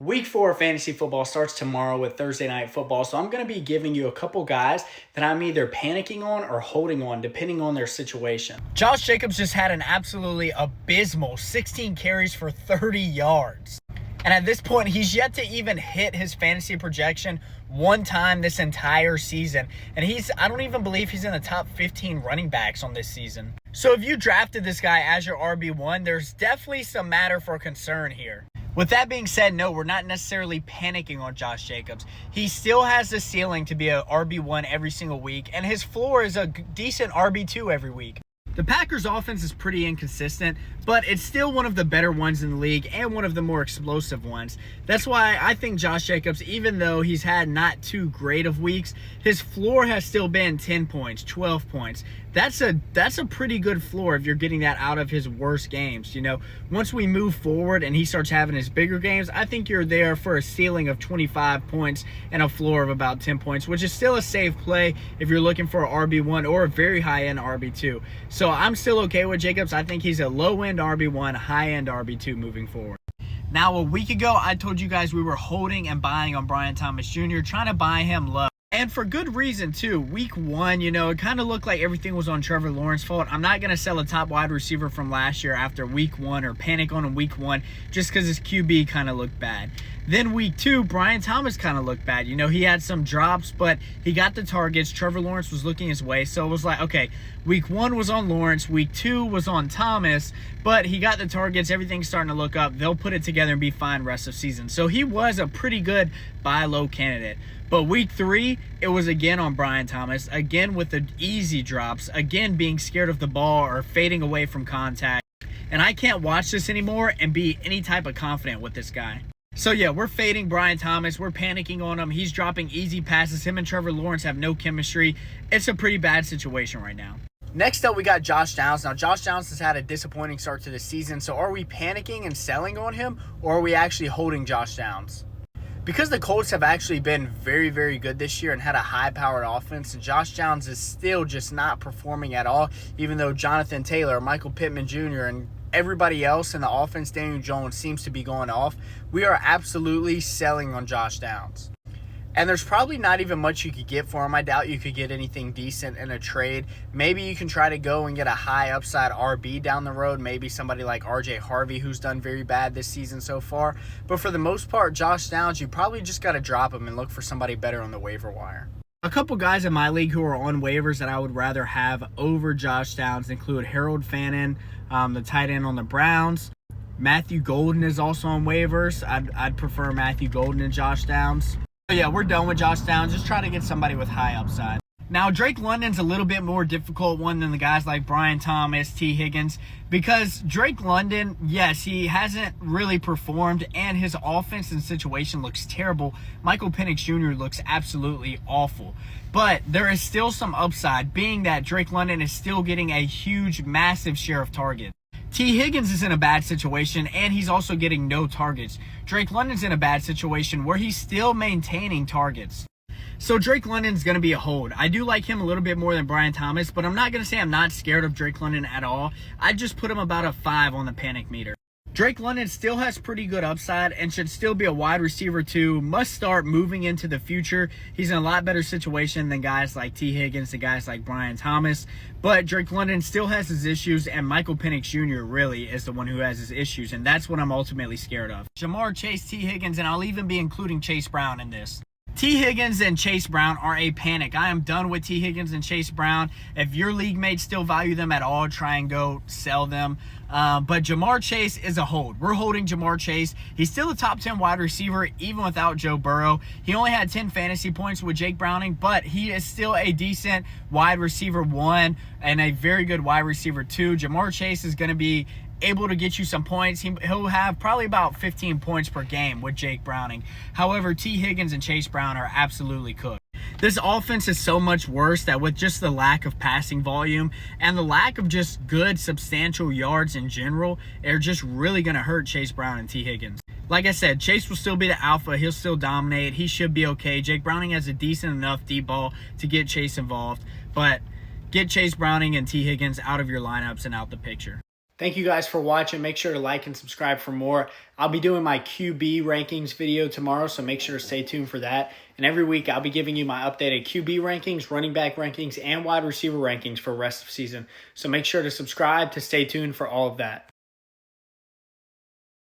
Week 4 fantasy football starts tomorrow with Thursday night football, so I'm going to be giving you a couple guys that I'm either panicking on or holding on depending on their situation. Josh Jacobs just had an absolutely abysmal 16 carries for 30 yards. And at this point, he's yet to even hit his fantasy projection one time this entire season. And I don't even believe he's in the top 15 running backs on this season. So if you drafted this guy as your RB1, there's definitely some matter for concern here. With that being said, no, we're not necessarily panicking on Josh Jacobs. He still has the ceiling to be a RB1 every single week, and his floor is a decent RB2 every week. The Packers' offense is pretty inconsistent, but it's still one of the better ones in the league and one of the more explosive ones. That's why I think Josh Jacobs, even though he's had not too great of weeks, his floor has still been 10 points, 12 points. That's a pretty good floor if you're getting that out of his worst games. Once we move forward and he starts having his bigger games, I think you're there for a ceiling of 25 points and a floor of about 10 points, which is still a safe play if you're looking for an RB1 or a very high-end RB2. So I'm still okay with Jacobs. I think he's a low-end RB1, high-end RB2 moving forward. Now, a week ago, I told you guys we were holding and buying on Brian Thomas Jr., trying to buy him low. And for good reason, too. Week 1, it kind of looked like everything was on Trevor Lawrence's fault. I'm not going to sell a top wide receiver from last year after week 1 or panic on him week 1 just because his QB kind of looked bad. Then week 2, Brian Thomas kind of looked bad. He had some drops, but he got the targets. Trevor Lawrence was looking his way. So it was like, okay, week 1 was on Lawrence. Week 2 was on Thomas, but he got the targets. Everything's starting to look up. They'll put it together and be fine rest of season. So he was a pretty good buy low candidate. But week 3, it was again on Brian Thomas, again with the easy drops, again being scared of the ball or fading away from contact. And I can't watch this anymore and be any type of confident with this guy. So yeah, we're fading Brian Thomas. We're panicking on him. He's dropping easy passes. Him and Trevor Lawrence have no chemistry. It's a pretty bad situation right now. Next up, we got Josh Downs. Now, Josh Downs has had a disappointing start to the season. So are we panicking and selling on him, or are we actually holding Josh Downs? Because the Colts have actually been very, very good this year and had a high-powered offense, Josh Downs is still just not performing at all, even though Jonathan Taylor, Michael Pittman Jr., and everybody else in the offense, Daniel Jones, seems to be going off. We are absolutely selling on Josh Downs. And there's probably not even much you could get for him. I doubt you could get anything decent in a trade. Maybe you can try to go and get a high upside RB down the road. Maybe somebody like RJ Harvey, who's done very bad this season so far. But for the most part, Josh Downs, you probably just got to drop him and look for somebody better on the waiver wire. A couple guys in my league who are on waivers that I would rather have over Josh Downs include Harold Fannin, the tight end on the Browns. Matthew Golden is also on waivers. I'd prefer Matthew Golden and Josh Downs. So yeah, we're done with Josh Downs. Just try to get somebody with high upside. Now, Drake London's a little bit more difficult one than the guys like Brian Thomas, T. Higgins, because Drake London, yes, he hasn't really performed, and his offense and situation looks terrible. Michael Penix Jr. looks absolutely awful. But there is still some upside, being that Drake London is still getting a huge, massive share of targets. T. Higgins is in a bad situation, and he's also getting no targets. Drake London's in a bad situation where he's still maintaining targets. So Drake London's going to be a hold. I do like him a little bit more than Brian Thomas, but I'm not going to say I'm not scared of Drake London at all. I'd just put him about a 5 on the panic meter. Drake London still has pretty good upside and should still be a wide receiver too. Must start moving into the future. He's in a lot better situation than guys like T. Higgins and guys like Brian Thomas. But Drake London still has his issues, and Michael Penix Jr. really is the one who has his issues, and that's what I'm ultimately scared of. Jamar Chase, T. Higgins, and I'll even be including Chase Brown in this. T. Higgins and Chase Brown are a panic. I am done with T. Higgins and Chase Brown. If your league mates still value them at all, try and go sell them. But Jamar Chase is a hold. We're holding Jamar Chase. He's still a top 10 wide receiver, even without Joe Burrow. He only had 10 fantasy points with Jake Browning, but he is still a decent wide receiver 1 and a very good wide receiver 2. Jamar Chase is going to be able to get you some points. He'll have probably about 15 points per game with Jake Browning. However, T. Higgins and Chase Brown are absolutely cooked. This offense is so much worse that with just the lack of passing volume and the lack of just good substantial yards in general, they're just really going to hurt Chase Brown and T. Higgins. Like I said, Chase will still be the alpha. He'll still dominate. He should be okay. Jake Browning has a decent enough deep ball to get Chase involved, but get Chase Browning and T. Higgins out of your lineups and out the picture. Thank you guys for watching. Make sure to like and subscribe for more. I'll be doing my QB rankings video tomorrow, so make sure to stay tuned for that. And every week, I'll be giving you my updated QB rankings, running back rankings, and wide receiver rankings for the rest of the season. So make sure to subscribe to stay tuned for all of that.